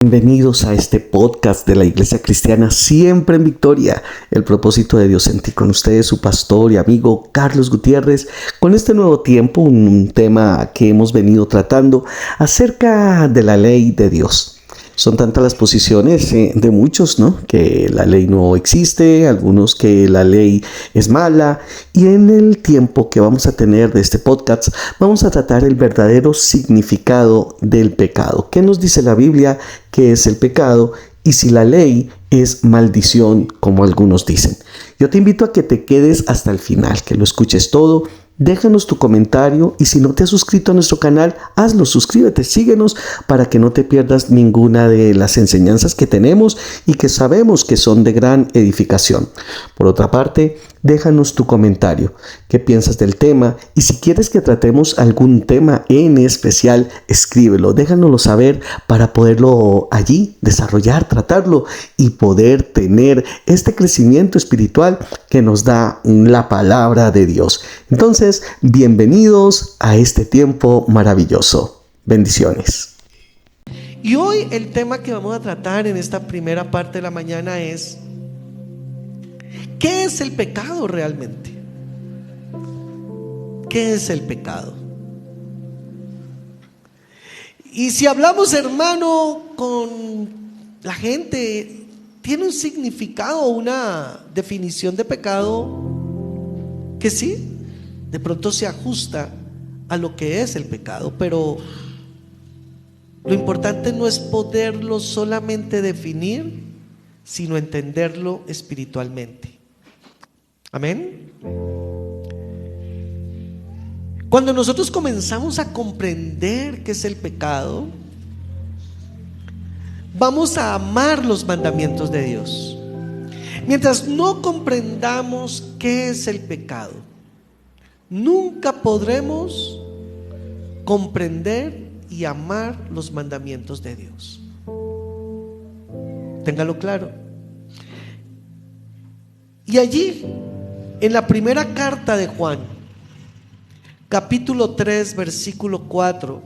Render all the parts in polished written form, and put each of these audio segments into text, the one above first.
Bienvenidos a este podcast de la Iglesia Cristiana Siempre en Victoria. El propósito de Dios en ti, con ustedes su pastor y amigo Carlos Gutiérrez, con este nuevo tiempo, un tema que hemos venido tratando acerca de la ley de Dios. Son tantas las posiciones de muchos, ¿no? Que la ley no existe, algunos que la ley es mala. Y en el tiempo que vamos a tener de este podcast, vamos a tratar el verdadero significado del pecado. ¿Qué nos dice la Biblia? ¿Qué es el pecado? Y si la ley es maldición, como algunos dicen. Yo te invito a que te quedes hasta el final, que lo escuches todo. Déjanos tu comentario y si no te has suscrito a nuestro canal, hazlo, suscríbete, síguenos para que no te pierdas ninguna de las enseñanzas que tenemos y que sabemos que son de gran edificación. Por otra parte, déjanos tu comentario, qué piensas del tema y si quieres que tratemos algún tema en especial, escríbelo, déjanoslo saber para poderlo allí desarrollar, tratarlo y poder tener este crecimiento espiritual que nos da la palabra de Dios. Entonces, bienvenidos a este tiempo maravilloso. Bendiciones. Y hoy el tema que vamos a tratar en esta primera parte de la mañana es: ¿qué es el pecado realmente? ¿Qué es el pecado? Y si hablamos, hermano, con la gente, tiene un significado, una definición de pecado que sí, de pronto se ajusta a lo que es el pecado, pero lo importante no es poderlo solamente definir, sino entenderlo espiritualmente. Amén. Cuando nosotros comenzamos a comprender qué es el pecado, vamos a amar los mandamientos de Dios. Mientras no comprendamos qué es el pecado, nunca podremos comprender y amar los mandamientos de Dios. Téngalo claro. Y allí, en la primera carta de Juan, capítulo 3, versículo 4,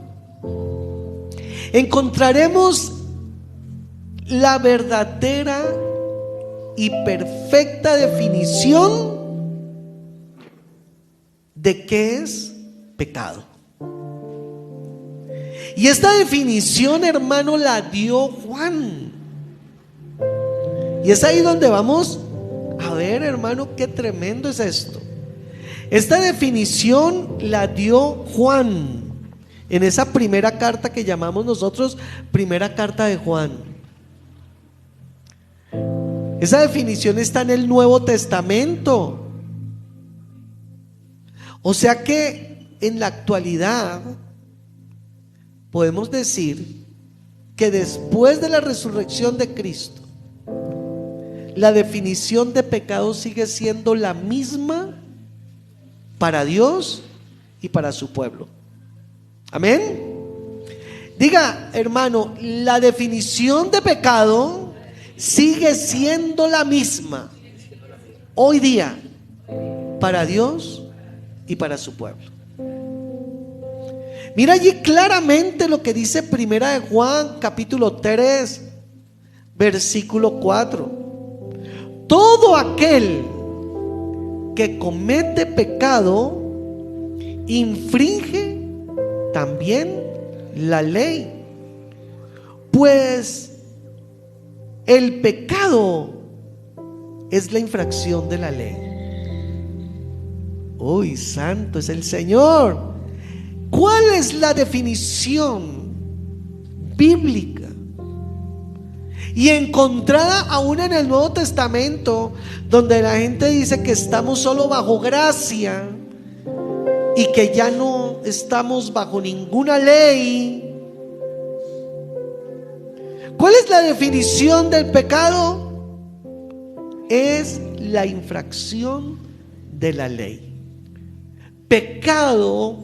encontraremos la verdadera y perfecta definición de qué es pecado. Y esta definición, hermano, la dio Juan. Y es ahí donde vamos a ver, hermano, qué tremendo es esto. Esta definición la dio Juan en esa primera carta que llamamos nosotros primera carta de Juan. Esa definición está en el Nuevo Testamento. O sea que en la actualidad podemos decir que después de la resurrección de Cristo, la definición de pecado sigue siendo la misma para Dios y para su pueblo. Amén. Diga, hermano, la definición de pecado sigue siendo la misma hoy día para Dios y para su pueblo. Mira allí claramente lo que dice Primera de Juan, capítulo 3, versículo 4. Todo aquel que comete pecado infringe también la ley, pues el pecado es la infracción de la ley. ¡Uy, santo es el Señor! ¿Cuál es la definición bíblica y encontrada aún en el Nuevo Testamento, donde la gente dice que estamos solo bajo gracia y que ya no estamos bajo ninguna ley? ¿Cuál es la definición del pecado? Es la infracción de la ley. Pecado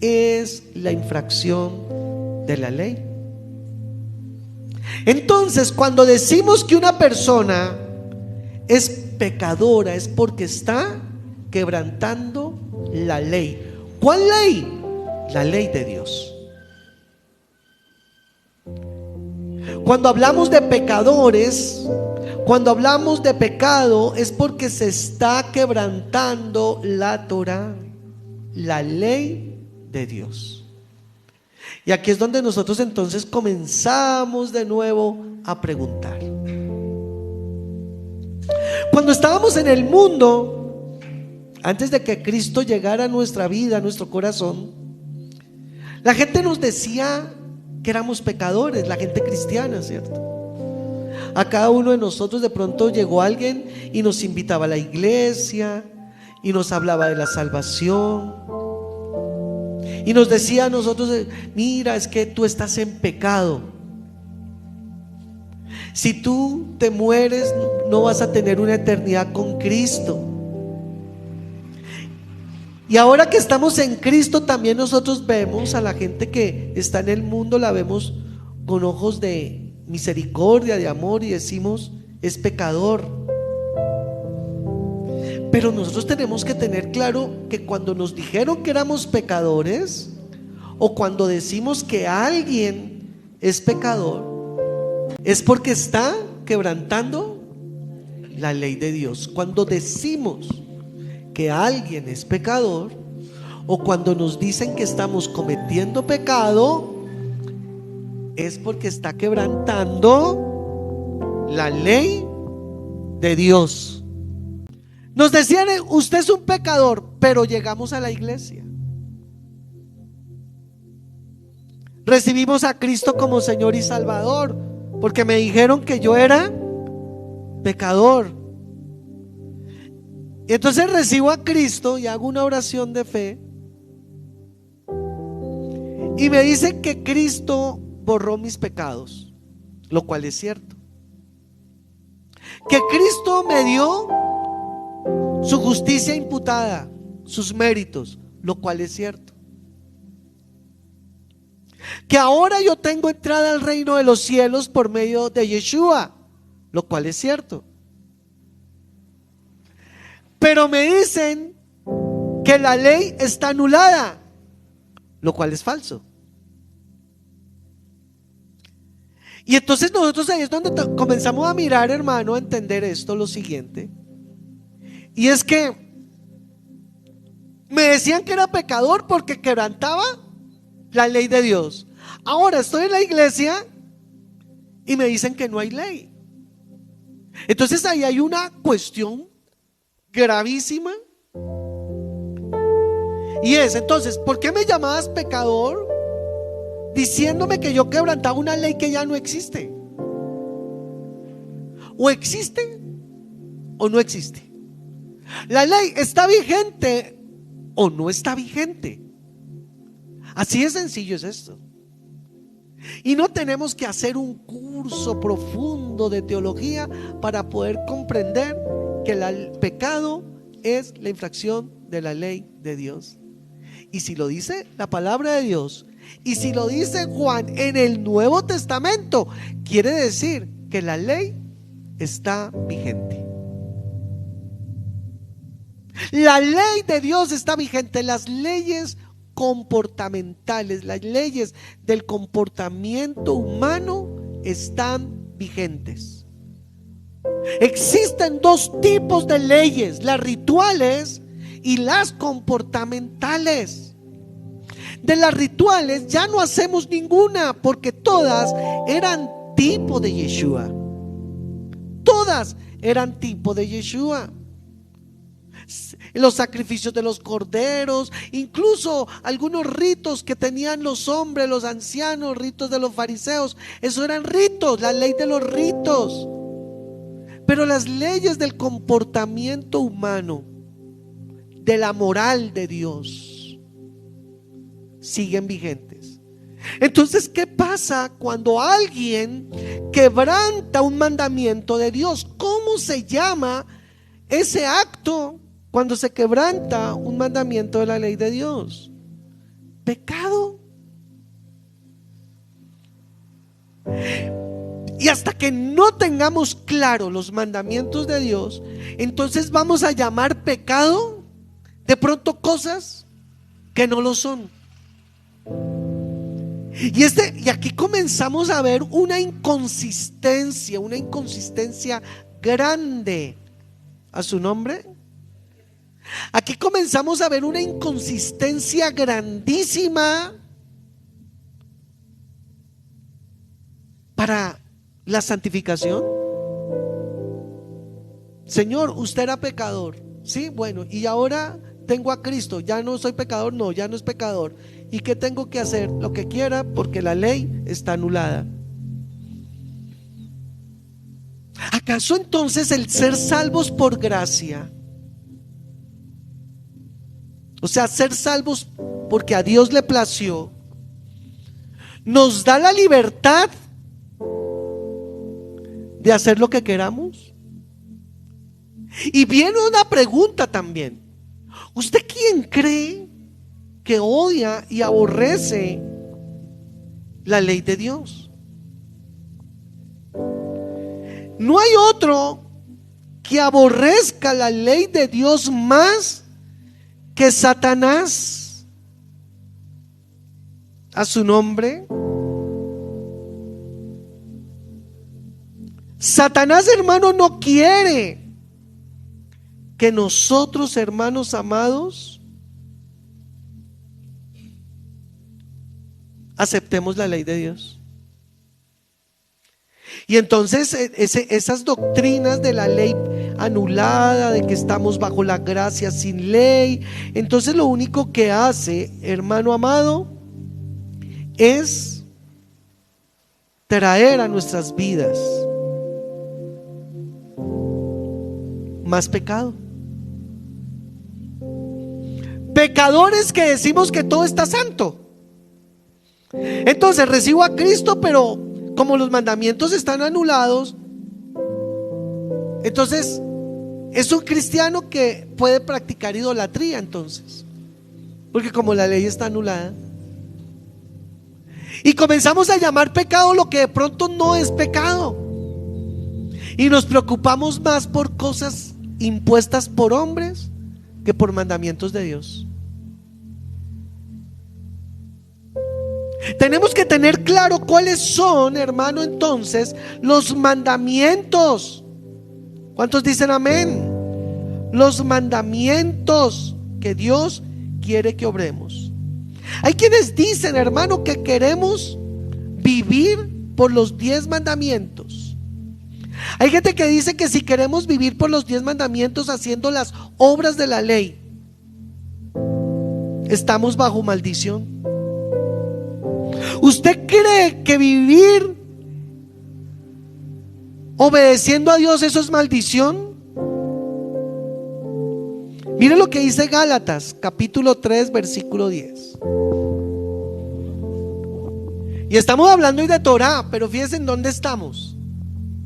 es la infracción de la ley. Entonces, cuando decimos que una persona es pecadora, es porque está quebrantando la ley. ¿Cuál ley? La ley de Dios. Cuando hablamos de pecadores, cuando hablamos de pecado, es porque se está quebrantando la Torá, la ley de Dios. Y aquí es donde nosotros entonces comenzamos de nuevo a preguntar. Cuando estábamos en el mundo, antes de que Cristo llegara a nuestra vida, a nuestro corazón, la gente nos decía que éramos pecadores, la gente cristiana, ¿cierto? A cada uno de nosotros de pronto llegó alguien y nos invitaba a la iglesia y nos hablaba de la salvación y nos decía a nosotros: mira, es que tú estás en pecado. Si tú te mueres, no vas a tener una eternidad con Cristo. Y ahora que estamos en Cristo, también nosotros vemos a la gente que está en el mundo, la vemos con ojos de misericordia, de amor, y decimos: es pecador. Pero nosotros tenemos que tener claro que cuando nos dijeron que éramos pecadores, o cuando decimos que alguien es pecador, es porque está quebrantando la ley de Dios. Cuando decimos que alguien es pecador, o cuando nos dicen que estamos cometiendo pecado, es porque está quebrantando la ley de Dios. Nos decían: usted es un pecador, pero llegamos a la iglesia, recibimos a Cristo como Señor y Salvador, porque me dijeron que yo era pecador. Y entonces recibo a Cristo y hago una oración de fe, y me dicen que Cristo borró mis pecados, lo cual es cierto. Que Cristo me dio su justicia imputada, sus méritos, lo cual es cierto. Que ahora yo tengo entrada al reino de los cielos por medio de Yeshua, lo cual es cierto. Pero me dicen que la ley está anulada, lo cual es falso. Y entonces nosotros ahí es donde comenzamos a mirar, hermano, a entender esto, lo siguiente. Y es que me decían que era pecador porque quebrantaba la ley de Dios. Ahora estoy en la iglesia y me dicen que no hay ley. Entonces ahí hay una cuestión gravísima. Y es entonces: ¿por qué me llamabas pecador diciéndome que yo quebrantaba una ley que ya no existe? O existe o no existe. La ley está vigente o no está vigente. Así de sencillo es esto. Y no tenemos que hacer un curso profundo de teología para poder comprender que el pecado es la infracción de la ley de Dios. Y si lo dice la palabra de Dios, y si lo dice Juan en el Nuevo Testamento, quiere decir que la ley está vigente. La ley de Dios está vigente. Las leyes comportamentales, las leyes del comportamiento humano están vigentes. Existen dos tipos de leyes: las rituales y las comportamentales. De las rituales ya no hacemos ninguna, porque todas eran tipo de Yeshua. Todas eran tipo de Yeshua. Los sacrificios de los corderos, incluso algunos ritos que tenían los hombres, los ancianos, ritos de los fariseos, eso eran ritos, la ley de los ritos. Pero las leyes del comportamiento humano, de la moral de Dios, siguen vigentes. Entonces, ¿qué pasa cuando alguien quebranta un mandamiento de Dios? ¿Cómo se llama ese acto cuando se quebranta un mandamiento de la ley de Dios? Pecado. Y hasta que no tengamos claro los mandamientos de Dios, entonces vamos a llamar pecado de pronto cosas que no lo son. Y aquí comenzamos a ver una inconsistencia grande. ¿A su nombre? Aquí comenzamos a ver una inconsistencia grandísima para la santificación. Señor, usted era pecador, sí, bueno, y ahora tengo a Cristo, ya no soy pecador, no, ya no es pecador. ¿Y qué tengo que hacer? Lo que quiera, porque la ley está anulada. ¿Acaso entonces el ser salvos por gracia, o sea, ser salvos porque a Dios le plació, nos da la libertad de hacer lo que queramos? Y viene una pregunta también. ¿Usted quién cree que odia y aborrece la ley de Dios? No hay otro que aborrezca la ley de Dios más que Satanás. ¿A su nombre? Satanás, hermano, no quiere que nosotros, hermanos amados, aceptemos la ley de Dios. Y entonces esas doctrinas de la ley anulada, de que estamos bajo la gracia sin ley, entonces lo único que hace, hermano amado, es traer a nuestras vidas más pecado. Pecadores que decimos que todo está santo. Entonces recibo a Cristo, pero como los mandamientos están anulados, entonces es un cristiano que puede practicar idolatría, entonces, porque como la ley está anulada. Y comenzamos a llamar pecado lo que de pronto no es pecado, y nos preocupamos más por cosas impuestas por hombres que por mandamientos de Dios. Tenemos que tener claro cuáles son, hermano, entonces los mandamientos. ¿Cuántos dicen amén? Los mandamientos que Dios quiere que obremos. Hay quienes dicen, hermano, que queremos vivir por los 10 mandamientos. Hay gente que dice que si queremos vivir por los 10 mandamientos haciendo las obras de la ley, estamos bajo maldición. ¿Usted cree que vivir obedeciendo a Dios eso es maldición? Mire lo que dice Gálatas capítulo 3 versículo 10. Y estamos hablando hoy de Torá, pero fíjense en dónde estamos.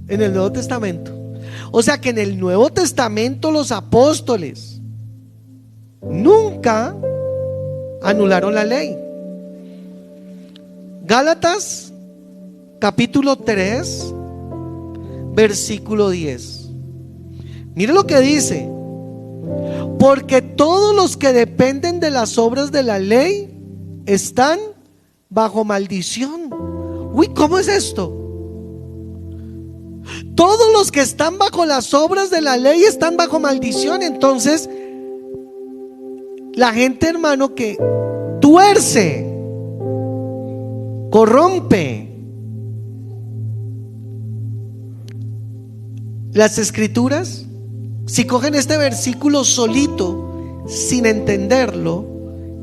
En el Nuevo Testamento. O sea que en el Nuevo Testamento los apóstoles nunca anularon la ley. Gálatas capítulo 3 versículo 10. Mire lo que dice: porque todos los que dependen de las obras de la ley están bajo maldición. Uy, ¿cómo es esto? Todos los que están bajo las obras de la ley están bajo maldición. Entonces la gente, hermano, que tuerce, corrompe las escrituras, si cogen este versículo solito sin entenderlo,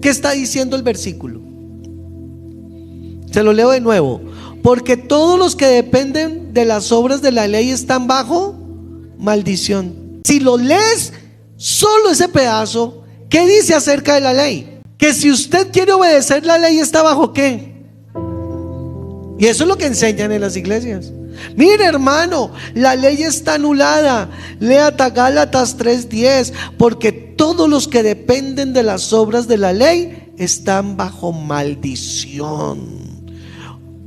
¿qué está diciendo el versículo? Se lo leo de nuevo: porque todos los que dependen de las obras de la ley están bajo maldición. Si lo lees solo ese pedazo, ¿qué dice acerca de la ley? Que si usted quiere obedecer la ley, ¿está bajo qué? Y eso es lo que enseñan en las iglesias. Mire, hermano, la ley está anulada. Lea Gálatas 3:10. Porque todos los que dependen de las obras de la ley están bajo maldición.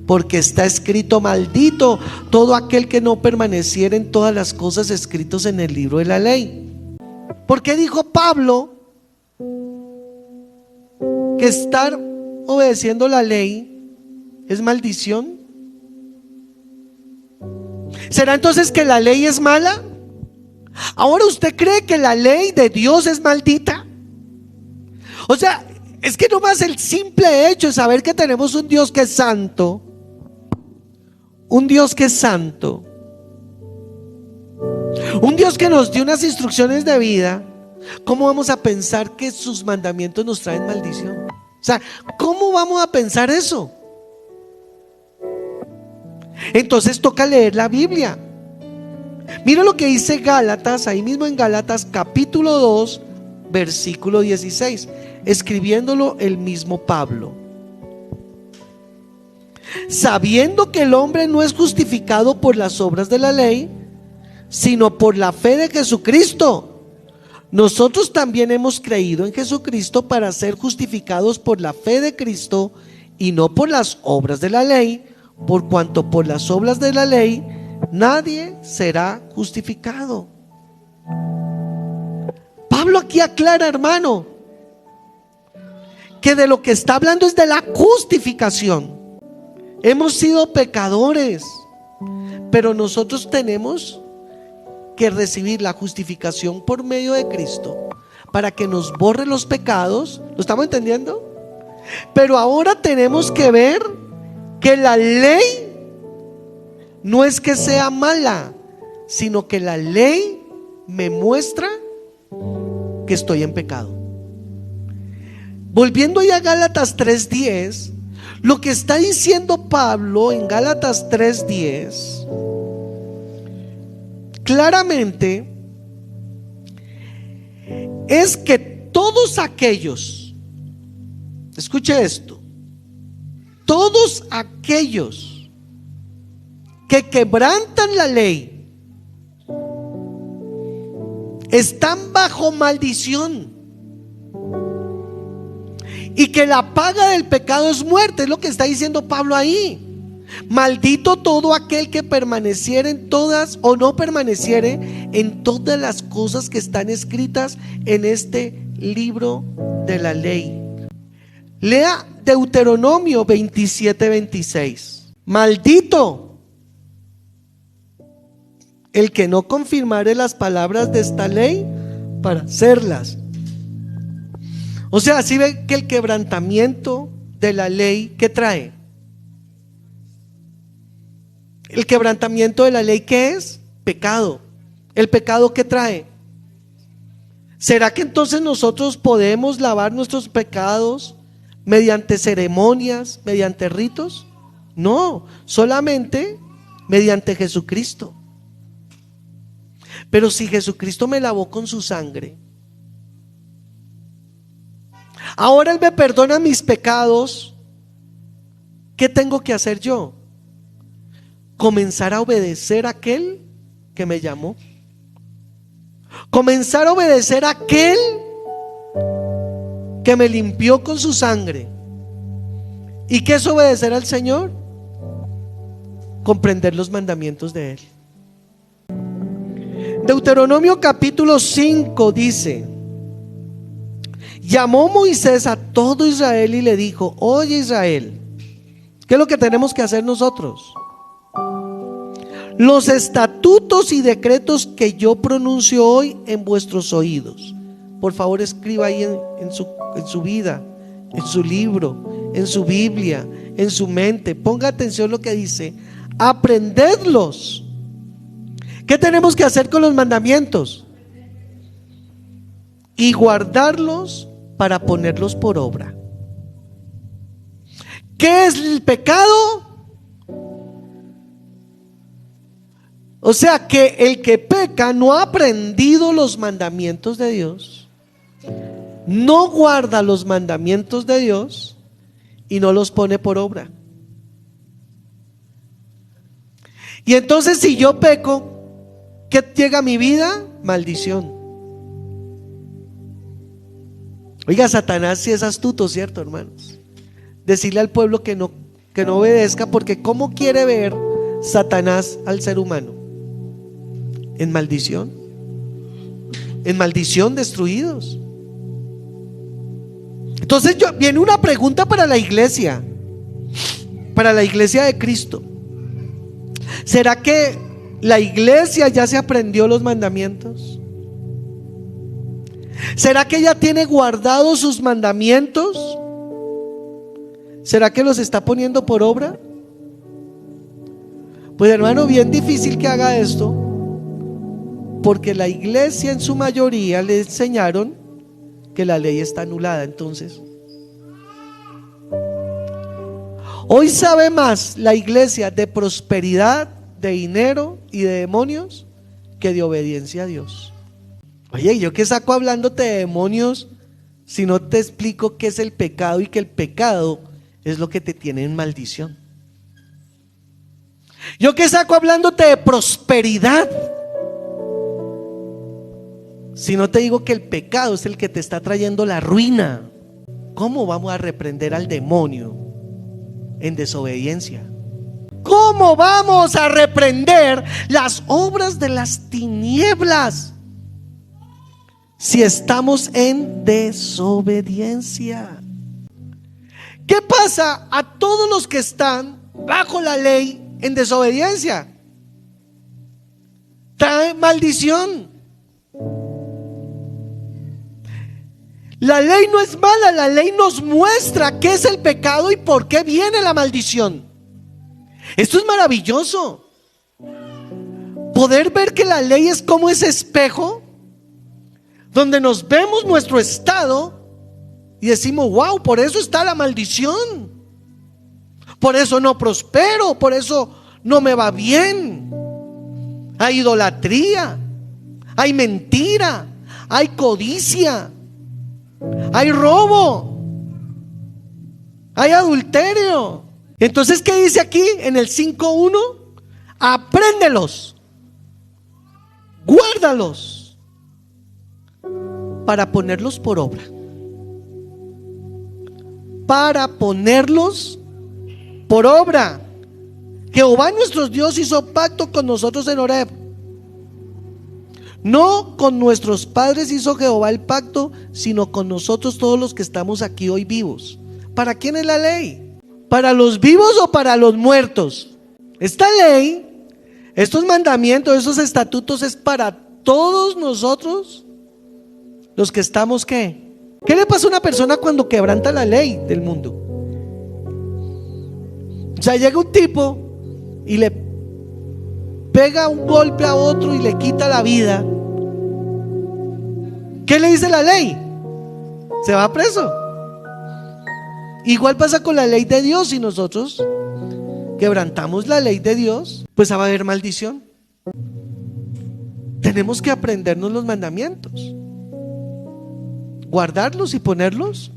Porque está escrito: maldito todo aquel que no permaneciera en todas las cosas escritas en el libro de la ley. ¿Por qué dijo Pablo que estar obedeciendo la ley es maldición? ¿Será entonces que la ley es mala? ¿Ahora usted cree que la ley de Dios es maldita? O sea, es que nomás el simple hecho de saber que tenemos un Dios que es santo, un Dios que es santo, un Dios que nos dio unas instrucciones de vida, ¿cómo vamos a pensar que sus mandamientos nos traen maldición? O sea, ¿cómo vamos a pensar eso? Entonces toca leer la Biblia. Mira lo que dice Gálatas, ahí mismo en Gálatas capítulo 2, versículo 16, escribiéndolo el mismo Pablo. Sabiendo que el hombre no es justificado por las obras de la ley, sino por la fe de Jesucristo, nosotros también hemos creído en Jesucristo para ser justificados por la fe de Cristo y no por las obras de la ley, por cuanto por las obras de la ley nadie será justificado. Pablo aquí aclara, hermano, que de lo que está hablando es de la justificación. Hemos sido pecadores, pero nosotros tenemos que recibir la justificación por medio de Cristo para que nos borre los pecados. ¿Lo estamos entendiendo? Pero ahora tenemos que ver que la ley no es que sea mala, sino que la ley me muestra que estoy en pecado. Volviendo ya a Gálatas 3:10, lo que está diciendo Pablo en Gálatas 3:10 claramente es que todos aquellos, escuche esto, todos aquellos que quebrantan la ley están bajo maldición, y que la paga del pecado es muerte. Es lo que está diciendo Pablo ahí. Maldito todo aquel que permaneciere en todas o no permaneciere en todas las cosas que están escritas en este libro de la ley. Lea Deuteronomio 27:26. Maldito el que no confirmare las palabras de esta ley para hacerlas. O sea, así ve que el quebrantamiento de la ley, ¿qué trae? El quebrantamiento de la ley, ¿qué es? Pecado. ¿El pecado qué trae? ¿Será que entonces nosotros podemos lavar nuestros pecados mediante ceremonias, mediante ritos? No, solamente mediante Jesucristo. Pero si Jesucristo me lavó con su sangre, ahora Él me perdona mis pecados, ¿qué tengo que hacer yo? Comenzar a obedecer a aquel que me llamó. Comenzar a obedecer a aquel que me limpió con su sangre. ¿Y qué es obedecer al Señor? Comprender los mandamientos de Él. Deuteronomio capítulo 5 dice: llamó Moisés a todo Israel y le dijo: oye Israel, ¿qué es lo que tenemos que hacer nosotros? Los estatutos y decretos que yo pronuncio hoy en vuestros oídos. Por favor, escriba ahí en su vida, en su libro, en su Biblia, en su mente. Ponga atención lo que dice: aprendedlos. ¿Qué tenemos que hacer con los mandamientos? Y guardarlos para ponerlos por obra. ¿Qué es el pecado? O sea que el que peca no ha aprendido los mandamientos de Dios, no guarda los mandamientos de Dios y no los pone por obra. Y entonces, si yo peco, ¿qué llega a mi vida? Maldición. Oiga, Satanás sí es astuto, ¿cierto, hermanos? Decirle al pueblo que no obedezca, porque ¿cómo quiere ver Satanás al ser humano? En maldición destruidos. Entonces viene una pregunta para la iglesia: para la iglesia de Cristo, ¿será que la iglesia ya se aprendió los mandamientos? ¿Será que ya tiene guardados sus mandamientos? ¿Será que los está poniendo por obra? Pues hermano, bien difícil que haga esto, porque la iglesia en su mayoría le enseñaron que la ley está anulada. Entonces, hoy sabe más la iglesia de prosperidad, de dinero y de demonios que de obediencia a Dios. Oye, ¿yo qué saco hablándote de demonios si no te explico qué es el pecado y que el pecado es lo que te tiene en maldición? ¿Yo qué saco hablándote de prosperidad si no te digo que el pecado es el que te está trayendo la ruina? ¿Cómo vamos a reprender al demonio en desobediencia? ¿Cómo vamos a reprender las obras de las tinieblas si estamos en desobediencia? ¿Qué pasa a todos los que están bajo la ley en desobediencia? Trae maldición. La ley no es mala, la ley nos muestra qué es el pecado y por qué viene la maldición. Esto es maravilloso. Poder ver que la ley es como ese espejo donde nos vemos nuestro estado y decimos: wow, por eso está la maldición, por eso no prospero, por eso no me va bien. Hay idolatría, hay mentira, hay codicia, hay robo, hay adulterio. Entonces, ¿qué dice aquí en el 5:1? Apréndelos, guárdalos para ponerlos por obra. Para ponerlos por obra. Jehová nuestro Dios hizo pacto con nosotros en Horeb. No con nuestros padres hizo Jehová el pacto, sino con nosotros todos los que estamos aquí hoy vivos. ¿Para quién es la ley? ¿Para los vivos o para los muertos? Esta ley, estos mandamientos, estos estatutos es para todos nosotros los que estamos ¿qué? ¿Qué le pasa a una persona cuando quebranta la ley del mundo? O sea, llega un tipo y le pega un golpe a otro y le quita la vida. ¿Qué le dice la ley? Se va preso. Igual pasa con la ley de Dios. Si nosotros quebrantamos la ley de Dios, pues va a haber maldición. Tenemos que aprendernos los mandamientos, guardarlos y ponerlos,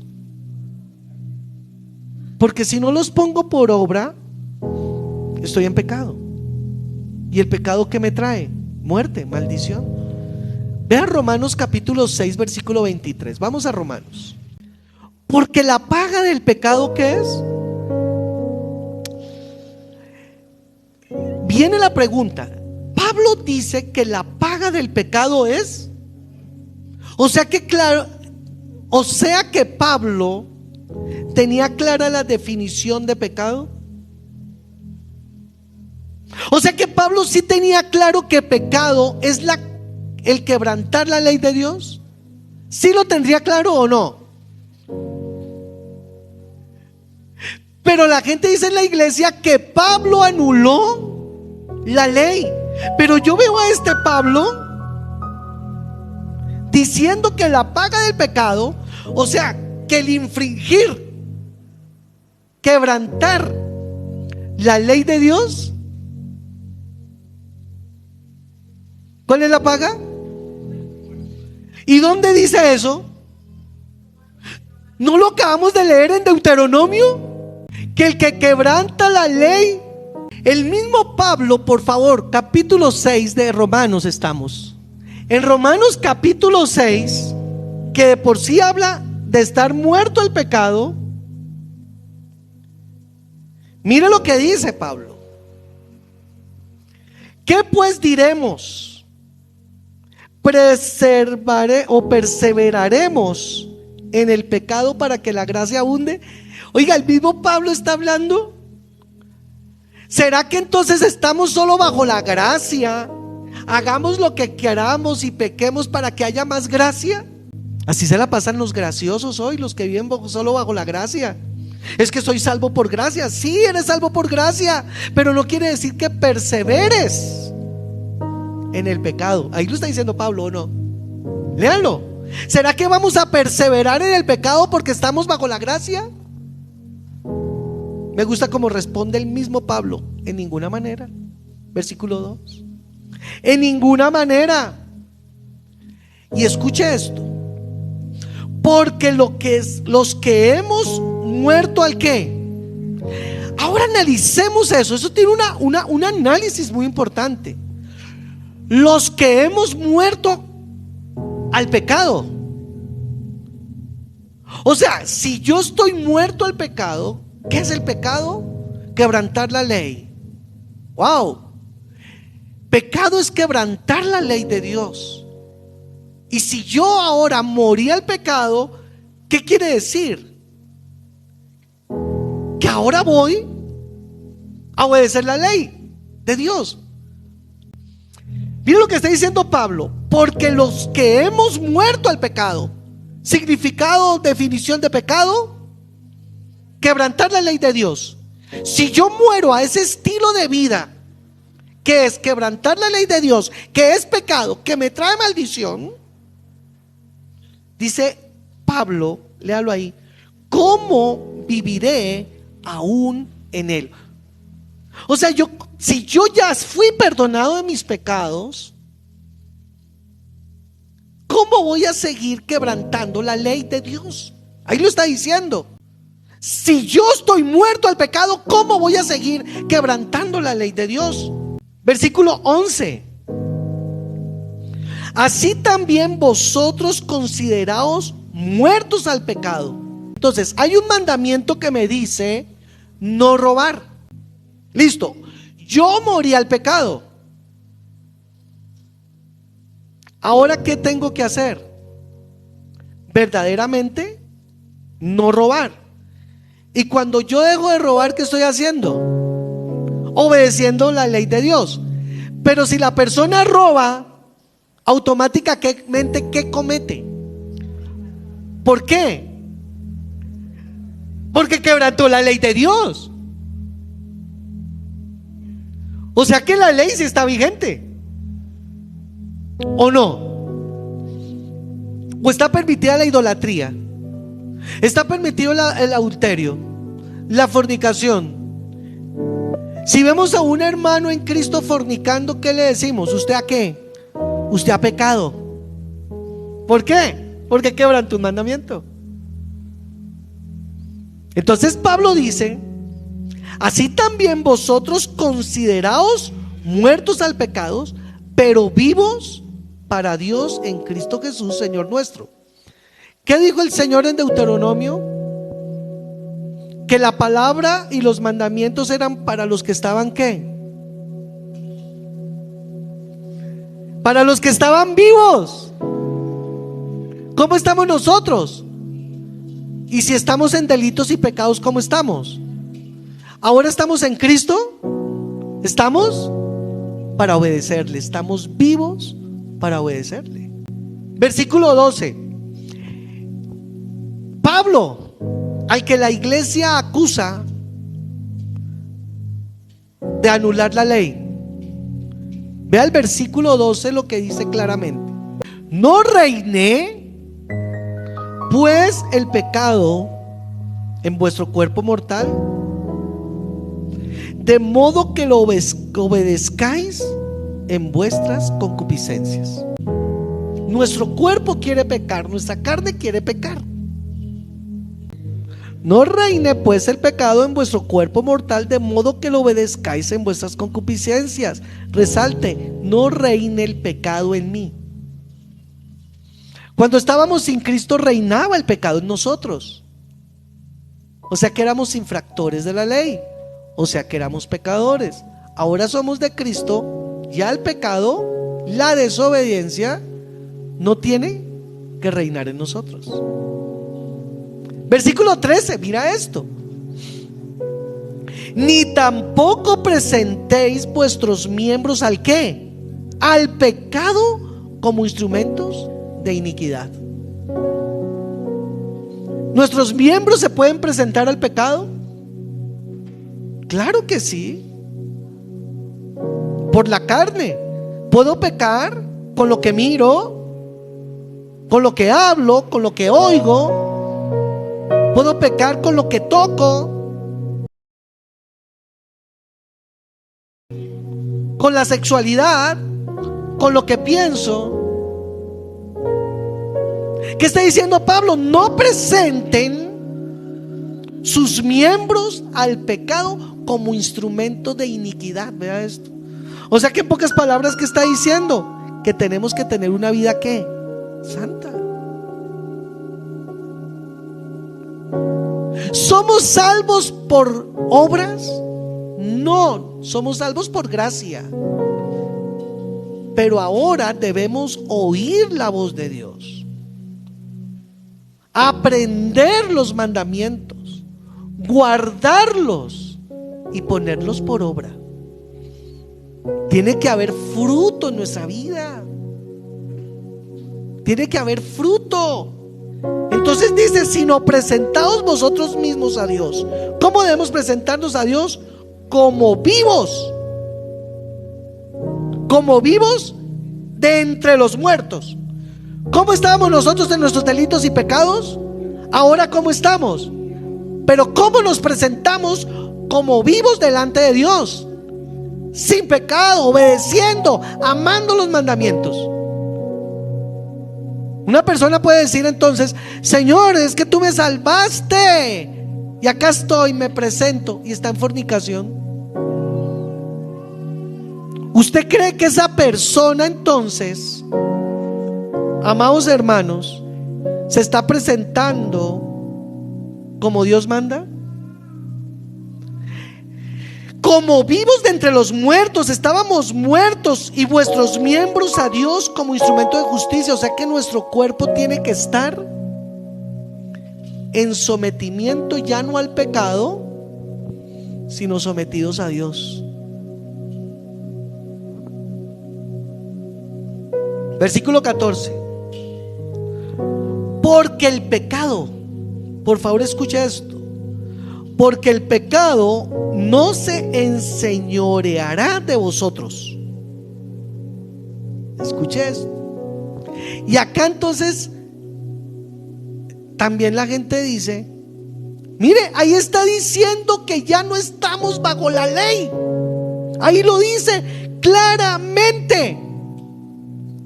porque si no los pongo por obra, estoy en pecado. ¿Y el pecado qué me trae? Muerte, maldición. Vean Romanos capítulo 6 versículo 23. Vamos a Romanos. Porque la paga del pecado, ¿qué es? Viene la pregunta. Pablo dice que la paga del pecado es, o sea que Pablo tenía clara la definición de pecado. O sea que Pablo sí tenía claro que pecado es el quebrantar la ley de Dios. ¿Sí lo tendría claro o no? Pero la gente dice en la iglesia que Pablo anuló la ley. Pero yo veo a este Pablo diciendo que la paga del pecado, o sea, que el infringir, quebrantar la ley de Dios, ¿cuál es la paga? ¿Y dónde dice eso? ¿No lo acabamos de leer en Deuteronomio? Que el que quebranta la ley, el mismo Pablo, por favor, capítulo 6 de Romanos estamos. En Romanos capítulo 6, que de por sí habla de estar muerto el pecado. Mire lo que dice Pablo. ¿Qué pues diremos? ¿Perseveraremos en el pecado para que la gracia abunde? Oiga, el mismo Pablo está hablando ¿Será que entonces estamos solo bajo la gracia? Hagamos lo que queramos y pequemos para que haya más gracia. Así se la pasan los graciosos hoy, los que viven solo bajo la gracia. Es que soy salvo por gracia. Sí, eres salvo por gracia, pero no quiere decir que perseveres en el pecado. Ahí lo está diciendo Pablo, ¿o no? Léanlo. ¿Será que vamos a perseverar en el pecado porque estamos bajo la gracia? Me gusta cómo responde el mismo Pablo: en ninguna manera. Versículo 2. En ninguna manera. Y escuche esto: porque los que hemos muerto al qué. Ahora analicemos eso. Eso tiene un análisis muy importante. Los que hemos muerto al pecado. O sea, si yo estoy muerto al pecado, ¿qué es el pecado? Quebrantar la ley. Wow. Pecado es quebrantar la ley de Dios. Y si yo ahora morí al pecado, ¿qué quiere decir? Que ahora voy a obedecer la ley de Dios. Miren lo que está diciendo Pablo: porque los que hemos muerto al pecado. Significado, definición de pecado: quebrantar la ley de Dios. Si yo muero a ese estilo de vida, que es quebrantar la ley de Dios, que es pecado, que me trae maldición, dice Pablo, léalo ahí: ¿cómo viviré aún en él? O sea, si yo ya fui perdonado de mis pecados, ¿cómo voy a seguir quebrantando la ley de Dios? Ahí lo está diciendo. Si yo estoy muerto al pecado, ¿cómo voy a seguir quebrantando la ley de Dios? Versículo 11. Así también vosotros consideraos muertos al pecado. Entonces, hay un mandamiento que me dice no robar. Listo. Yo morí al pecado. Ahora, ¿qué tengo que hacer? Verdaderamente no robar. Y cuando yo dejo de robar, ¿qué estoy haciendo? Obedeciendo la ley de Dios. Pero si la persona roba, automáticamente, ¿qué comete? ¿Por qué? Porque quebrantó la ley de Dios. O sea que la ley sí está vigente, ¿o no? ¿O está permitida la idolatría? ¿Está permitido el adulterio? ¿La fornicación? Si vemos a un hermano en Cristo fornicando, ¿qué le decimos? ¿Usted a qué? Usted ha pecado. ¿Por qué? Porque quebrantó un mandamiento. Entonces Pablo dice: así también vosotros consideraos muertos al pecado, pero vivos para Dios en Cristo Jesús, Señor nuestro. ¿Qué dijo el Señor en Deuteronomio? Que la palabra y los mandamientos eran para los que estaban ¿qué? Para los que estaban vivos. ¿Cómo estamos nosotros? Y si estamos en delitos y pecados, ¿cómo estamos? Ahora estamos en Cristo. Estamos para obedecerle. Estamos vivos para obedecerle. Versículo 12. Pablo, al que la iglesia acusa de anular la ley, vea el versículo 12 lo que dice claramente: no reiné pues el pecado en vuestro cuerpo mortal, de modo que lo obedezcáis en vuestras concupiscencias. Nuestro cuerpo quiere pecar, nuestra carne quiere pecar. No reine pues el pecado en vuestro cuerpo mortal, de modo que lo obedezcáis en vuestras concupiscencias. Resalte: no reine el pecado en mí. Cuando estábamos sin Cristo, reinaba el pecado en nosotros. O sea que éramos infractores de la ley. O sea que éramos pecadores. Ahora somos de Cristo. Ya el pecado, la desobediencia, no tiene que reinar en nosotros. Versículo 13, mira esto: Ni tampoco presentéis vuestros miembros ¿al qué? Al pecado como instrumentos de iniquidad. ¿Nuestros miembros se pueden presentar al pecado? Claro que sí. Por la carne. Puedo pecar con lo que miro, con lo que hablo, con lo que oigo. Puedo pecar con lo que toco, con la sexualidad, con lo que pienso. ¿Qué está diciendo Pablo? No presenten sus miembros al pecado como instrumento de iniquidad. Vea esto. O sea que en pocas palabras, ¿qué está diciendo? Que tenemos que tener una vida ¿qué? Santa. ¿Somos salvos por obras? No, somos salvos por gracia. Pero ahora debemos oír la voz de Dios, aprender los mandamientos, guardarlos y ponerlos por obra. Tiene que haber fruto en nuestra vida. Tiene que haber fruto. Entonces dice, sino presentaos vosotros mismos a Dios. ¿Cómo debemos presentarnos a Dios? Como vivos. Como vivos de entre los muertos. ¿Cómo estábamos nosotros en nuestros delitos y pecados? Ahora ¿cómo estamos? Pero ¿cómo nos presentamos como vivos delante de Dios? Sin pecado, obedeciendo, amando los mandamientos. Una persona puede decir entonces, Señor, es que tú me salvaste y acá estoy, me presento, y está en fornicación. ¿Usted cree que esa persona entonces, amados hermanos, se está presentando como Dios manda? Como vivos de entre los muertos, estábamos muertos, y vuestros miembros a Dios como instrumento de justicia. O sea que nuestro cuerpo tiene que estar en sometimiento ya no al pecado, sino sometidos a Dios. Versículo 14. Porque el pecado, por favor escucha esto, porque el pecado no se enseñoreará de vosotros. Escuche esto. Y acá entonces también la gente dice, mire, ahí está diciendo que ya no estamos bajo la ley. Ahí lo dice claramente.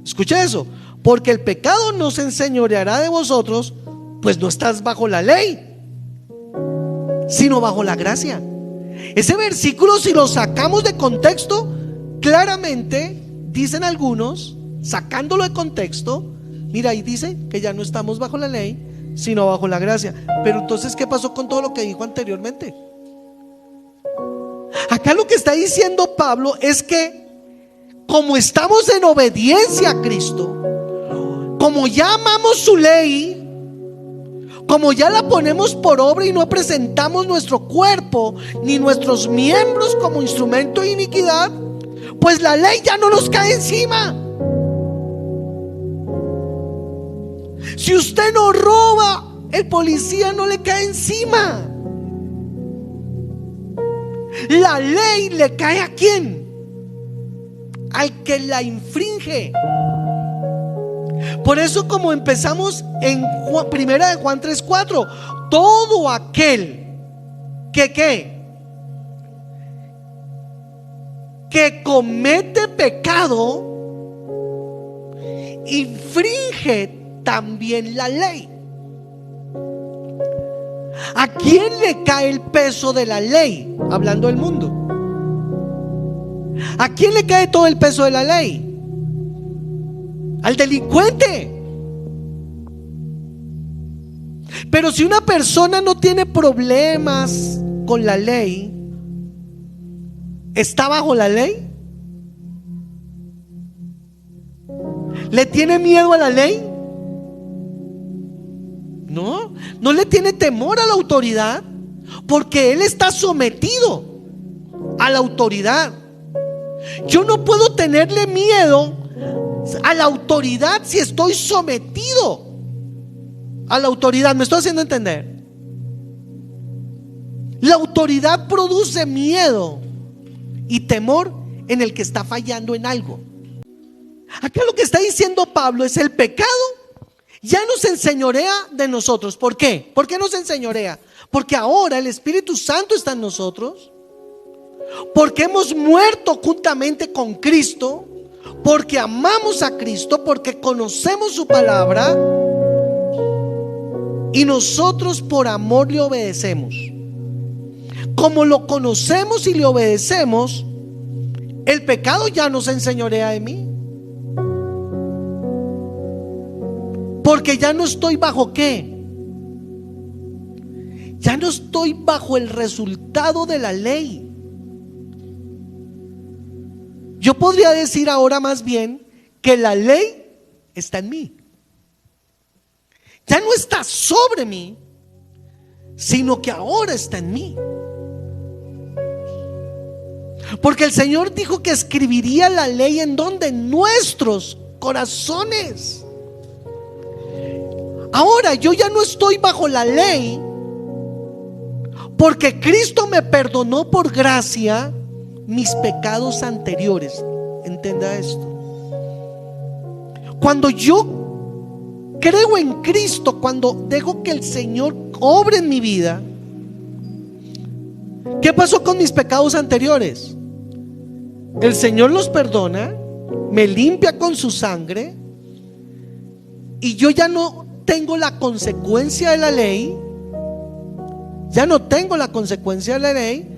Escuche eso. Porque el pecado no se enseñoreará de vosotros, pues no estás bajo la ley, sino bajo la gracia. Ese versículo, si lo sacamos de contexto, claramente dicen algunos, sacándolo de contexto, mira, ahí dice que ya no estamos bajo la ley, sino bajo la gracia. Pero entonces, ¿qué pasó con todo lo que dijo anteriormente? Acá lo que está diciendo Pablo es que como estamos en obediencia a Cristo, como ya amamos su ley, como ya la ponemos por obra y no presentamos nuestro cuerpo ni nuestros miembros como instrumento de iniquidad, pues la ley ya no nos cae encima. Si usted no roba, el policía no le cae encima. La ley le cae ¿a quién? Al que la infringe. Por eso, como empezamos en primera de Juan 3:4, todo aquel que comete pecado infringe también la ley. ¿A quién le cae el peso de la ley? Hablando del mundo. ¿A quién le cae todo el peso de la ley? Al delincuente. Pero si una persona no tiene problemas con la ley, ¿está bajo la ley? ¿Le tiene miedo a la ley? No, no le tiene temor a la autoridad, porque él está sometido. a la autoridad. Yo no puedo tenerle miedo a la autoridad si estoy sometido a la autoridad. ¿Me estoy haciendo entender? La autoridad produce miedo y temor en el que está fallando en algo. Acá lo que está diciendo Pablo es: el pecado ya nos enseñorea de nosotros. ¿Por qué? ¿Por qué nos enseñorea? Porque ahora el Espíritu Santo está en nosotros, porque hemos muerto juntamente con Cristo, porque amamos a Cristo, porque conocemos su palabra y nosotros por amor le obedecemos. Como lo conocemos y le obedecemos, el pecado ya no se enseñorea de mí, porque ya no estoy bajo ¿qué? Ya no estoy bajo el resultado de la ley. Yo podría decir ahora más bien que la ley está en mí. Ya no está sobre mí, sino que ahora está en mí. Porque el Señor dijo que escribiría la ley ¿en dónde? En nuestros corazones. Ahora yo ya no estoy bajo la ley, porque Cristo me perdonó por gracia mis pecados anteriores. Entienda esto. Cuando yo creo en Cristo, cuando dejo que el Señor obre en mi vida, ¿qué pasó con mis pecados anteriores? El Señor los perdona, me limpia con su sangre, y yo ya no tengo la consecuencia de la ley. Ya no tengo la consecuencia de la ley,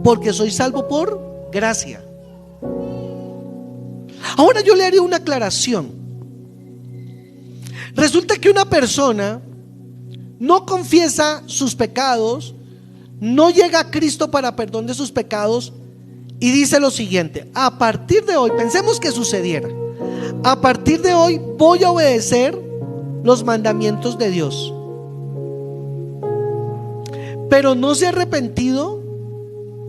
porque soy salvo por gracia. Ahora yo le haré una aclaración. Resulta que una persona no confiesa sus pecados, no llega a Cristo para perdón de sus pecados, y dice lo siguiente: a partir de hoy, pensemos que sucediera, a partir de hoy voy a obedecer los mandamientos de Dios, pero no se ha arrepentido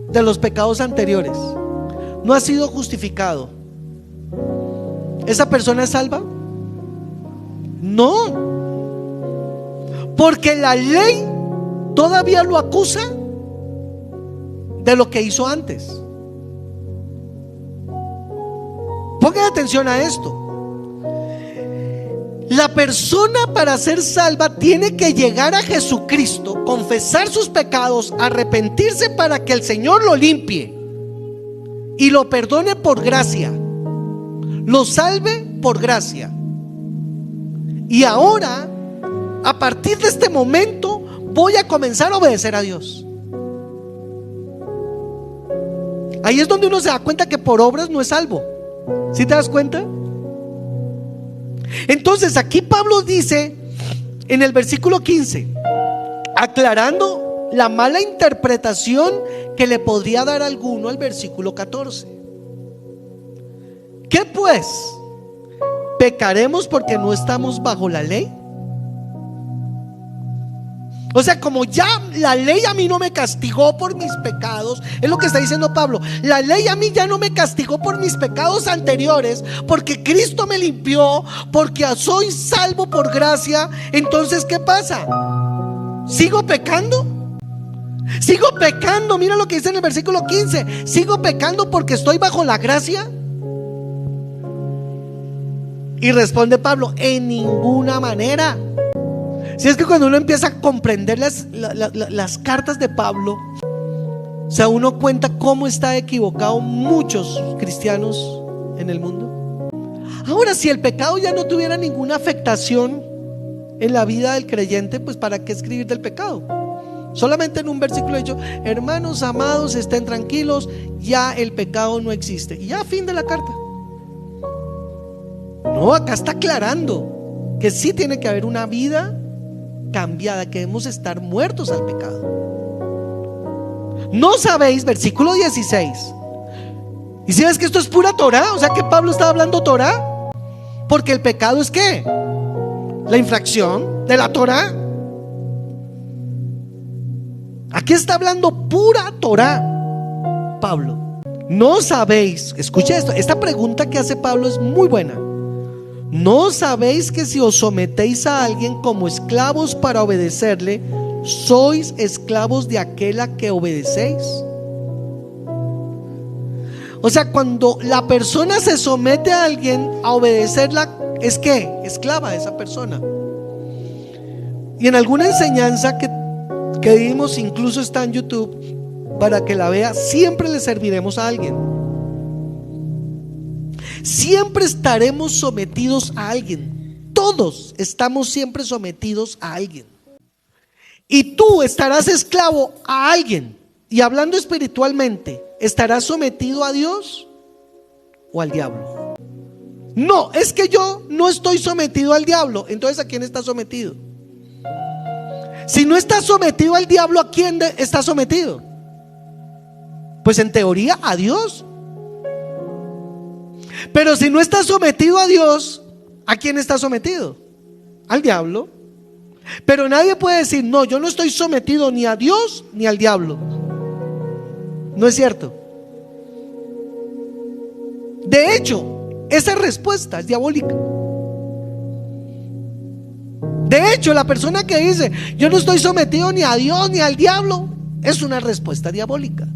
de los pecados anteriores, no ha sido justificado. ¿Esa persona es salva? No, porque la ley todavía lo acusa de lo que hizo antes. Pongan atención a esto. La persona, para ser salva, tiene que llegar a Jesucristo, confesar sus pecados, arrepentirse para que el Señor lo limpie y lo perdone por gracia, lo salve por gracia. Y ahora, a partir de este momento, voy a comenzar a obedecer a Dios. Ahí es donde uno se da cuenta que por obras no es salvo. ¿Sí te das cuenta? Entonces aquí Pablo dice en el versículo 15, aclarando la mala interpretación que le podría dar alguno al versículo 14: ¿qué pues? ¿Pecaremos porque no estamos bajo la ley? O sea, como ya la ley a mí no me castigó por mis pecados, es lo que está diciendo Pablo. La ley a mí ya no me castigó por mis pecados anteriores, porque Cristo me limpió, porque soy salvo por gracia. Entonces, ¿qué pasa? ¿Sigo pecando? ¿Sigo pecando? Mira lo que dice en el versículo 15. ¿Sigo pecando porque estoy bajo la gracia? Y responde Pablo: en ninguna manera. Si es que cuando uno empieza a comprender las cartas de Pablo, o sea, uno cuenta cómo está equivocado muchos cristianos en el mundo. Ahora, si el pecado ya no tuviera ninguna afectación en la vida del creyente, pues ¿para qué escribir del pecado? Solamente en un versículo he dicho: hermanos amados, estén tranquilos, ya el pecado no existe, y ya, fin de la carta. No, acá está aclarando que sí tiene que haber una vida cambiada, que debemos estar muertos al pecado. ¿No sabéis? Versículo 16. Y si ves que esto es pura Torah, o sea que Pablo estaba hablando Torah, porque el pecado es ¿qué? La infracción de la Torah. Aquí está hablando pura Torah. Pablo, ¿no sabéis? Escucha esto, esta pregunta que hace Pablo es muy buena. ¿No sabéis que si os sometéis a alguien como esclavos para obedecerle, sois esclavos de aquel a que obedecéis? O sea, cuando la persona se somete a alguien a obedecerla, ¿es qué? Esclava de esa persona. Y en alguna enseñanza que dimos, incluso está en YouTube, para que la vea, siempre le serviremos a alguien. Siempre estaremos sometidos a alguien. Todos estamos siempre sometidos a alguien. Y tú estarás esclavo a alguien. Y hablando espiritualmente, ¿estarás sometido a Dios o al diablo? No, es que yo no estoy sometido al diablo. Entonces, ¿a quién está sometido? Si no estás sometido al diablo, ¿a quién estás sometido? Pues en teoría a Dios. Pero si no estás sometido a Dios, ¿a quién estás sometido? Al diablo. Pero nadie puede decir, no, yo no estoy sometido ni a Dios ni al diablo. No es cierto. De hecho, esa respuesta es diabólica. De hecho, la persona que dice, yo no estoy sometido ni a Dios ni al diablo, es una respuesta diabólica.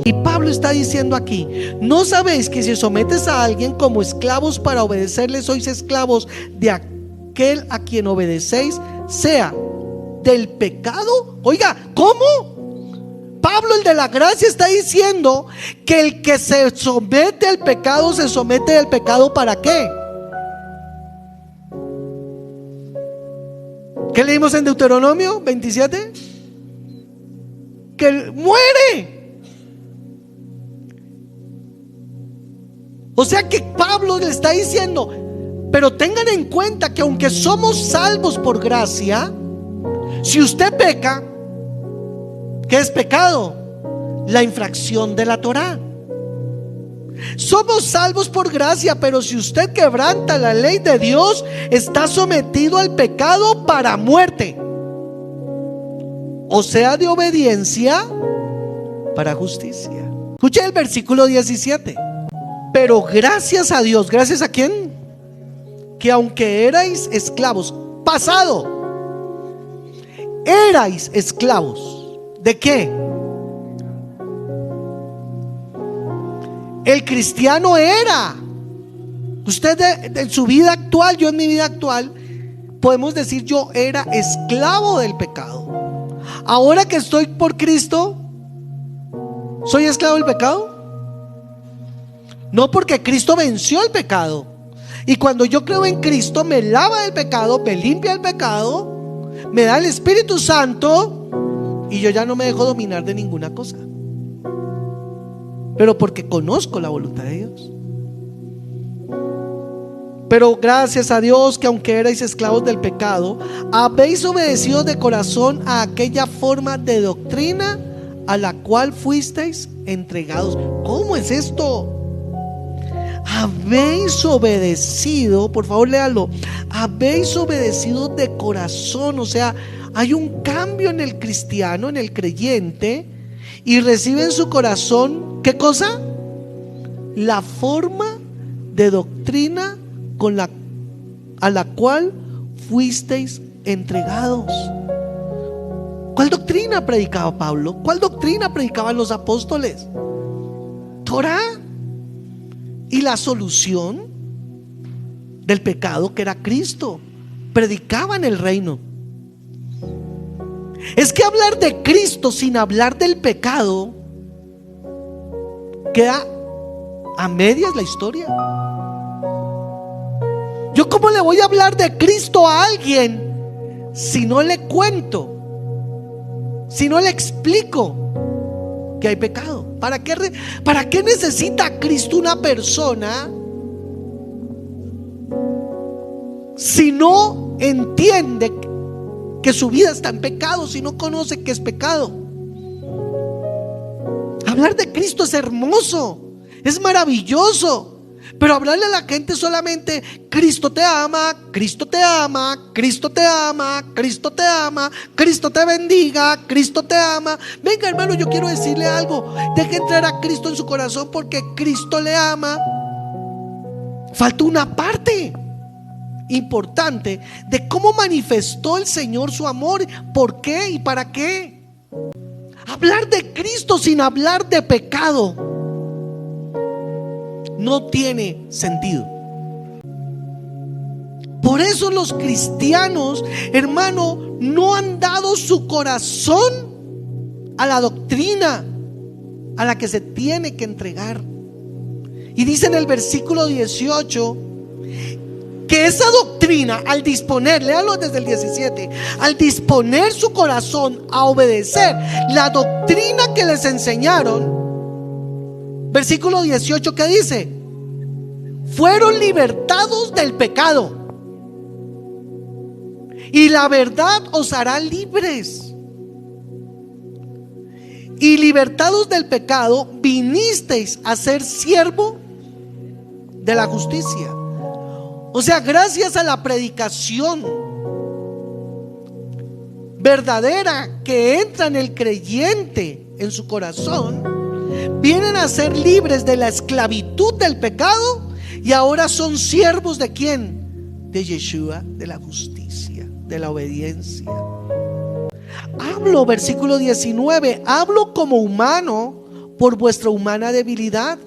Y Pablo está diciendo aquí, ¿no sabéis que si sometes a alguien como esclavos para obedecerle, sois esclavos de aquel a quien obedecéis, sea del pecado? Oiga, ¿cómo? Pablo, el de la gracia, está diciendo que el que se somete al pecado, se somete al pecado ¿para qué? ¿Qué leímos en Deuteronomio 27? Que muere. O sea que Pablo le está diciendo, pero tengan en cuenta que aunque somos salvos por gracia, si usted peca, ¿qué es pecado? La infracción de la Torá. Somos salvos por gracia, pero si usted quebranta la ley de Dios, está sometido al pecado para muerte, o sea, de obediencia para justicia. Escuche el versículo 17. Pero gracias a Dios, ¿gracias a quién? Que aunque erais esclavos, pasado, erais esclavos. ¿De qué? El cristiano era. Usted en su vida actual, yo en mi vida actual, podemos decir yo era esclavo del pecado. Ahora que estoy por Cristo, ¿soy esclavo del pecado? No, porque Cristo venció el pecado. Y cuando yo creo en Cristo, me lava del pecado, me limpia el pecado, me da el Espíritu Santo, y yo ya no me dejo dominar de ninguna cosa. Pero porque conozco la voluntad de Dios. Pero gracias a Dios que aunque erais esclavos del pecado, habéis obedecido de corazón a aquella forma de doctrina a la cual fuisteis entregados. ¿Cómo es esto? Habéis obedecido, por favor léalo, habéis obedecido de corazón. O sea, hay un cambio en el cristiano, en el creyente, y recibe en su corazón, ¿qué cosa? La forma de doctrina a la cual fuisteis entregados. ¿Cuál doctrina predicaba Pablo? ¿Cuál doctrina predicaban los apóstoles? Torá. Y la solución del pecado, que era Cristo. Predicaban el reino. Es que hablar de Cristo sin hablar del pecado, queda a medias la historia. ¿Yo cómo le voy a hablar de Cristo a alguien si no le cuento, si no le explico que hay pecado? ¿Para qué necesita Cristo una persona si no entiende que su vida está en pecado, si no conoce que es pecado? Hablar de Cristo es hermoso, es maravilloso, Pero hablarle a la gente solamente: Cristo te ama, Cristo te ama, Cristo te ama, Cristo te ama, Cristo te bendiga, Cristo te ama. Venga, hermano, yo quiero decirle algo: deje entrar a Cristo en su corazón, porque Cristo le ama. Falta una parte importante de cómo manifestó el Señor su amor, por qué y para qué. Hablar de Cristo sin hablar de pecado no tiene sentido. Por eso los cristianos, hermano, no han dado su corazón a la doctrina a la que se tiene que entregar. Y dice en el versículo 18 que esa doctrina, al disponer, léalo desde el 17, al disponer su corazón a obedecer la doctrina que les enseñaron, versículo 18, ¿qué dice? Fueron libertados del pecado, y la verdad os hará libres. Y libertados del pecado, vinisteis a ser siervo de la justicia. O sea, gracias a la predicación verdadera que entra en el creyente, en su corazón, vienen a ser libres de la esclavitud del pecado, y ahora son siervos ¿de quién? De Yeshua, de la justicia, de la obediencia. Hablo, versículo 19, hablo como humano por vuestra humana debilidad,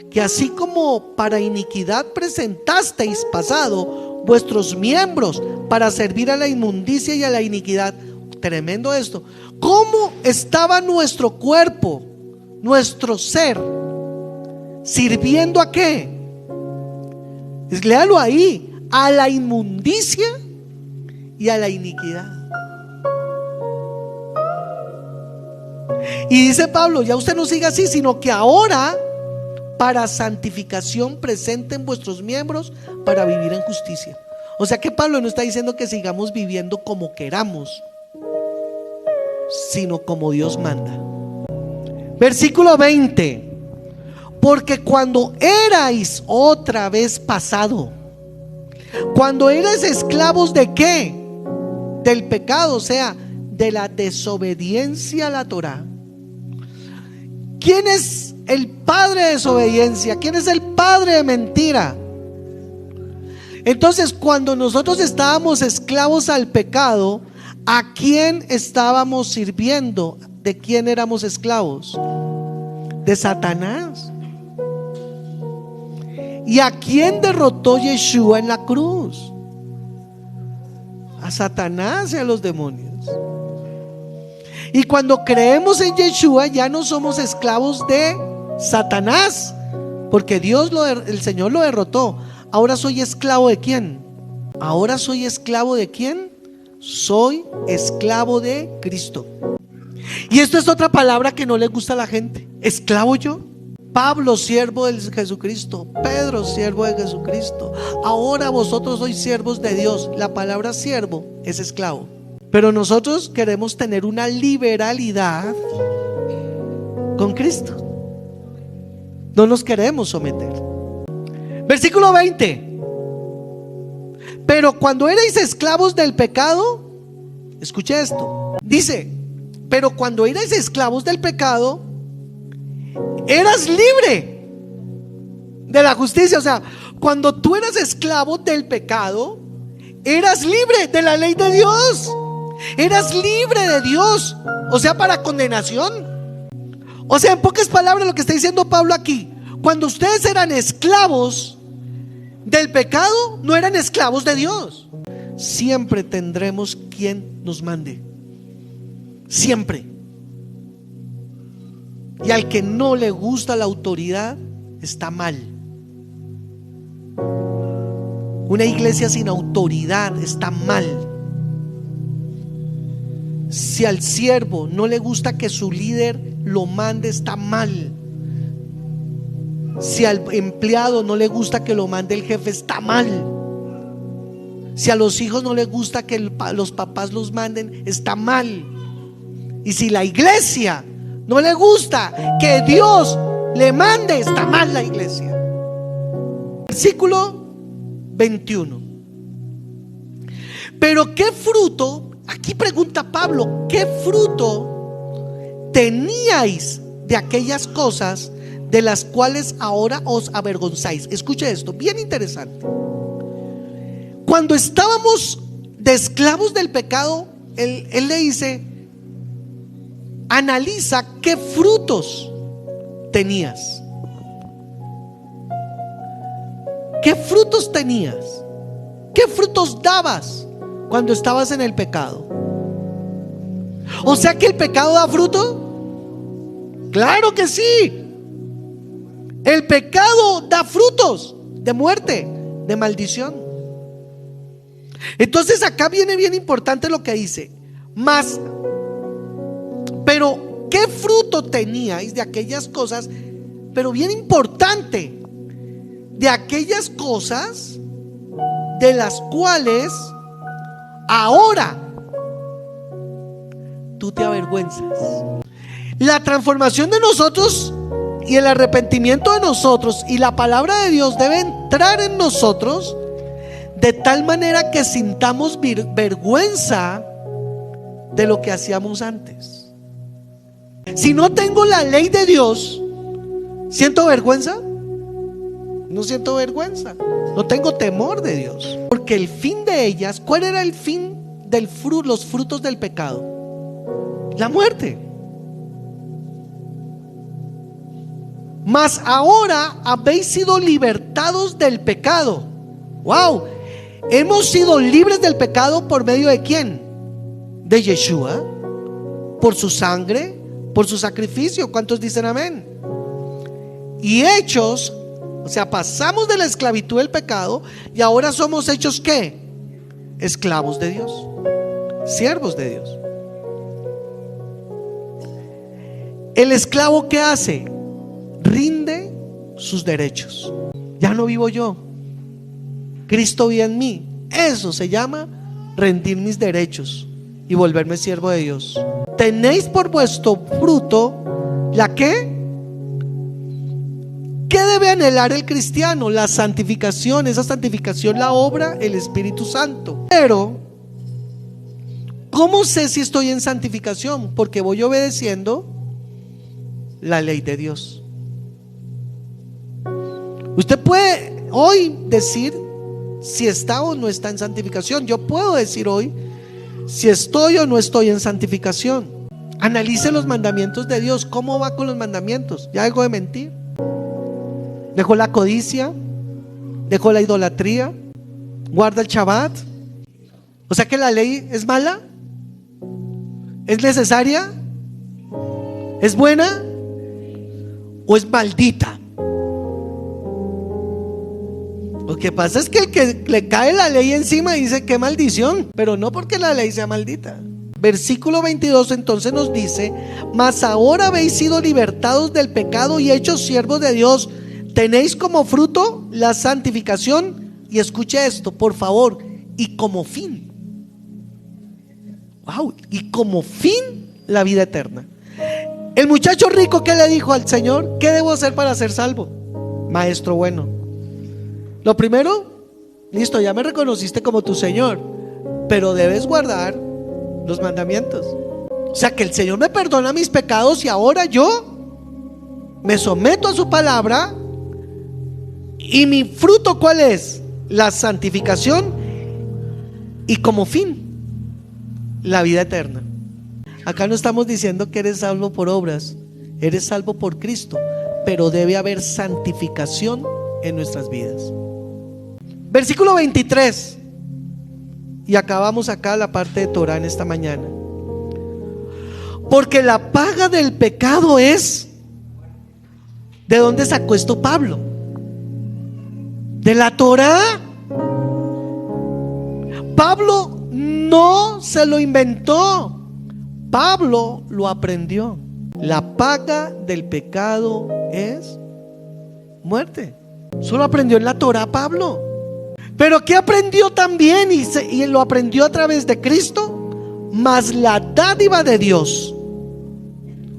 que así como para iniquidad presentasteis pasado vuestros miembros para servir a la inmundicia y a la iniquidad. Tremendo esto. ¿Cómo estaba nuestro cuerpo, nuestro ser, sirviendo a qué? Léalo ahí: a la inmundicia y a la iniquidad. Y dice Pablo: ya usted no siga así, sino que ahora para santificación presenten vuestros miembros para vivir en justicia. O sea que Pablo no está diciendo que sigamos viviendo como queramos, sino como Dios manda. Versículo 20: porque cuando erais, otra vez pasado, cuando erais esclavos ¿de qué? Del pecado, o sea, de la desobediencia a la Torá. ¿Quién es el padre de desobediencia? ¿Quién es el padre de mentira? Entonces, cuando nosotros estábamos esclavos al pecado, ¿a quién estábamos sirviendo? ¿De quién éramos esclavos? De Satanás. ¿Y a quién derrotó Yeshua en la cruz? A Satanás y a los demonios. Y cuando creemos en Yeshua, ya no somos esclavos de Satanás, porque el Señor lo derrotó. Ahora soy esclavo ¿de quién? Ahora soy esclavo ¿de quién? Soy esclavo de Cristo. Y esto es otra palabra que no le gusta a la gente. ¿Esclavo yo? Pablo, siervo de Jesucristo. Pedro, siervo de Jesucristo. Ahora vosotros sois siervos de Dios. La palabra siervo es esclavo. Pero nosotros queremos tener una liberalidad con Cristo. No nos queremos someter. Versículo 20: pero cuando erais esclavos del pecado, escuche esto, dice: pero cuando erais esclavos del pecado, eras libre de la justicia. O sea, cuando tú eras esclavo del pecado, eras libre de la ley de Dios. Eras libre de Dios, o sea, para condenación. O sea, en pocas palabras, lo que está diciendo Pablo aquí: cuando ustedes eran esclavos del pecado, no eran esclavos de Dios. Siempre tendremos quien nos mande, siempre. Y al que no le gusta la autoridad, está mal. Una iglesia sin autoridad está mal. Si al siervo no le gusta que su líder lo mande, está mal. Si al empleado no le gusta que lo mande el jefe, está mal. Si a los hijos no les gusta que los papás los manden, está mal. Y si la iglesia no le gusta que Dios le mande, está mal la iglesia. Versículo 21. Pero ¿qué fruto? Aquí pregunta Pablo, ¿qué fruto teníais de aquellas cosas de las cuales ahora os avergonzáis? Escuche esto, bien interesante. Cuando estábamos de esclavos del pecado, él le dice, analiza qué frutos tenías. ¿Qué frutos tenías? ¿Qué frutos dabas cuando estabas en el pecado? O sea que el pecado da fruto. Claro que sí. El pecado da frutos de muerte, de maldición. Entonces acá viene bien importante lo que dice. Pero ¿qué fruto teníais de aquellas cosas? Pero bien importante, de aquellas cosas de las cuales ahora tú te avergüenzas. La transformación de nosotros y el arrepentimiento de nosotros y la palabra de Dios debe entrar en nosotros de tal manera que sintamos vergüenza de lo que hacíamos antes. Si no tengo la ley de Dios, ¿siento vergüenza? No siento vergüenza. No tengo temor de Dios. Porque el fin de ellas, ¿cuál era el fin de los frutos del pecado? La muerte. Mas ahora habéis sido libertados del pecado. Wow. Hemos sido libres del pecado por medio de ¿quién? De Yeshua. Por su sangre, por su sacrificio. ¿Cuántos dicen amén? Y hechos, o sea, pasamos de la esclavitud del pecado y ahora somos hechos ¿qué? Esclavos de Dios, siervos de Dios. El esclavo ¿qué hace? Rinde sus derechos. Ya no vivo yo, Cristo vive en mí. Eso se llama rendir mis derechos y volverme siervo de Dios. Tenéis por vuestro fruto ¿la qué? ¿Qué debe anhelar el cristiano? La santificación. Esa santificación la obra el Espíritu Santo. Pero ¿cómo sé si estoy en santificación? Porque voy obedeciendo la ley de Dios. Usted puede hoy decir si está o no está en santificación. Yo puedo decir hoy si estoy o no estoy en santificación. Analice los mandamientos de Dios. ¿Cómo va con los mandamientos? ¿Ya dejó de mentir? ¿Dejó la codicia? ¿Dejó la idolatría? ¿Guarda el Shabbat? O sea que la ley es mala, ¿es necesaria? ¿Es buena? ¿O es maldita? Lo que pasa es que el que le cae la ley encima dice qué maldición, pero no porque la ley sea maldita. Versículo 22 entonces nos dice: mas ahora habéis sido libertados del pecado y hechos siervos de Dios. Tenéis como fruto la santificación. Y escuche esto, por favor. Y como fin, wow, y como fin la vida eterna. El muchacho rico, ¿qué le dijo al Señor? ¿Qué debo hacer para ser salvo? Maestro bueno, lo primero, listo, ya me reconociste como tu Señor, pero debes guardar los mandamientos. O sea que el Señor me perdona mis pecados y ahora yo me someto a su palabra. Y mi fruto ¿cuál es? La santificación. Y como fin, la vida eterna. Acá no estamos diciendo que eres salvo por obras. Eres salvo por Cristo. Pero debe haber santificación en nuestras vidas. Versículo 23. Y acabamos acá la parte de Torah en esta mañana. Porque la paga del pecado es... ¿De dónde sacó esto Pablo? De la Torah. Pablo no se lo inventó, Pablo lo aprendió. La paga del pecado es muerte. Solo aprendió en la Torah Pablo. Pero ¿qué aprendió también? Y lo aprendió a través de Cristo. Mas la dádiva de Dios.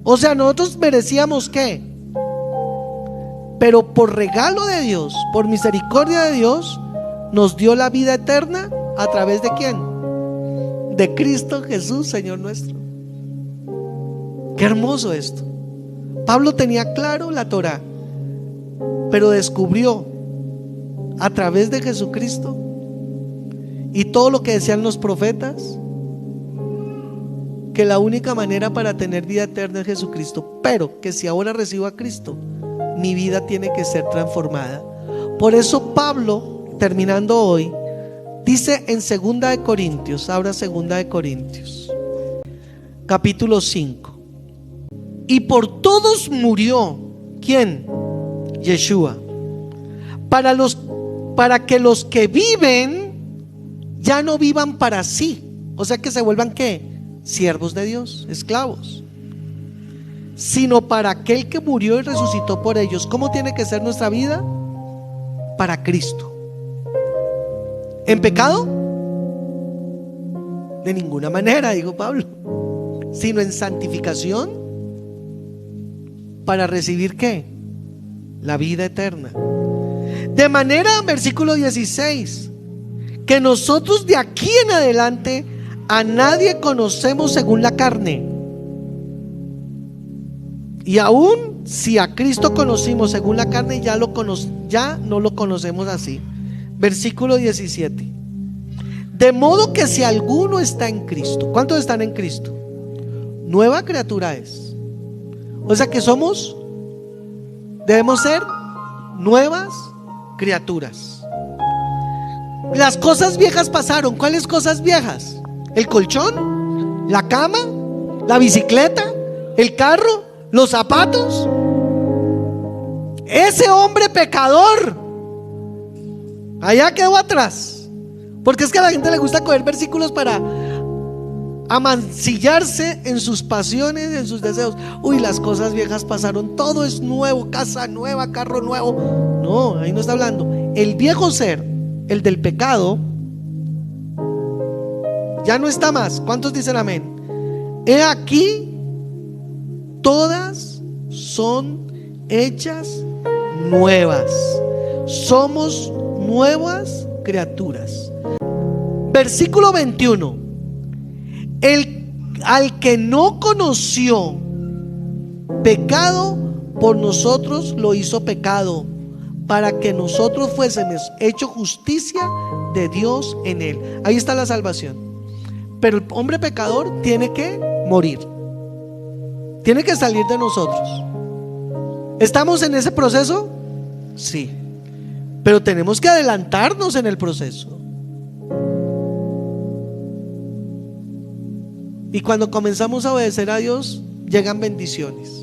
O sea, nosotros merecíamos ¿qué? Pero por regalo de Dios, por misericordia de Dios, nos dio la vida eterna. ¿A través de quién? De Cristo Jesús, Señor nuestro. Qué hermoso esto. Pablo tenía claro la Torá, pero descubrió a través de Jesucristo y todo lo que decían los profetas, que la única manera para tener vida eterna es Jesucristo, pero que si ahora recibo a Cristo, mi vida tiene que ser transformada. Por eso Pablo, terminando hoy, dice en 2 de Corintios, abra 2 de Corintios, capítulo 5. Y por todos murió, ¿quién? Yeshua. Para que los que viven ya no vivan para sí. O sea, que se vuelvan ¿qué? Siervos de Dios, esclavos. Sino para aquel que murió y resucitó por ellos. ¿Cómo tiene que ser nuestra vida? Para Cristo. ¿En pecado? De ninguna manera, dijo Pablo, sino en santificación, para recibir ¿qué? La vida eterna. De manera, versículo 16, que nosotros de aquí en adelante a nadie conocemos según la carne. Y aún si a Cristo conocimos según la carne, ya no lo conocemos así. Versículo 17. De modo que si alguno está en Cristo, ¿cuántos están en Cristo? Nueva criatura es. O sea que debemos ser nuevas criaturas. Las cosas viejas pasaron. ¿Cuáles cosas viejas? El colchón, la cama, la bicicleta, el carro, los zapatos. Ese hombre pecador allá quedó atrás. Porque es que a la gente le gusta coger versículos para amancillarse en sus pasiones, en sus deseos. Uy, las cosas viejas pasaron, todo es nuevo, casa nueva, carro nuevo. No, ahí no está hablando. El viejo ser, el del pecado, ya no está más. ¿Cuántos dicen amén? He aquí, todas son hechas nuevas. Somos nuevas criaturas. Versículo 21. Al que no conoció pecado, por nosotros lo hizo pecado, para que nosotros fuésemos hecho justicia de Dios en él. Ahí está la salvación. Pero el hombre pecador tiene que morir, tiene que salir de nosotros. ¿Estamos en ese proceso? Sí, pero tenemos que adelantarnos en el proceso. Y cuando comenzamos a obedecer a Dios, llegan bendiciones.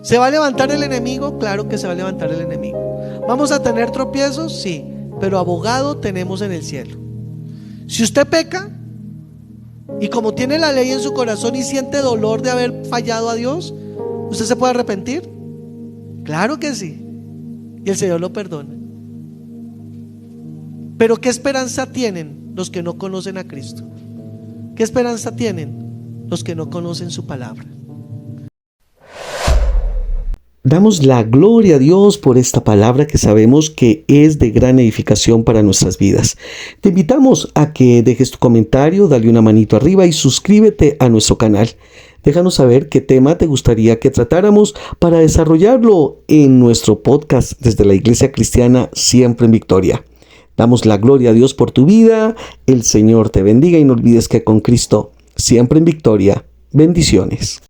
¿Se va a levantar el enemigo? Claro que se va a levantar el enemigo. ¿Vamos a tener tropiezos? Sí, pero abogado tenemos en el cielo. Si usted peca y como tiene la ley en su corazón y siente dolor de haber fallado a Dios, ¿usted se puede arrepentir? Claro que sí, y el Señor lo perdona. Pero ¿qué esperanza tienen los que no conocen a Cristo? ¿Qué esperanza tienen los que no conocen su palabra? Damos la gloria a Dios por esta palabra que sabemos que es de gran edificación para nuestras vidas. Te invitamos a que dejes tu comentario, dale una manito arriba y suscríbete a nuestro canal. Déjanos saber qué tema te gustaría que tratáramos para desarrollarlo en nuestro podcast desde la Iglesia Cristiana Siempre en Victoria. Damos la gloria a Dios por tu vida. El Señor te bendiga y no olvides que con Cristo siempre en victoria. Bendiciones.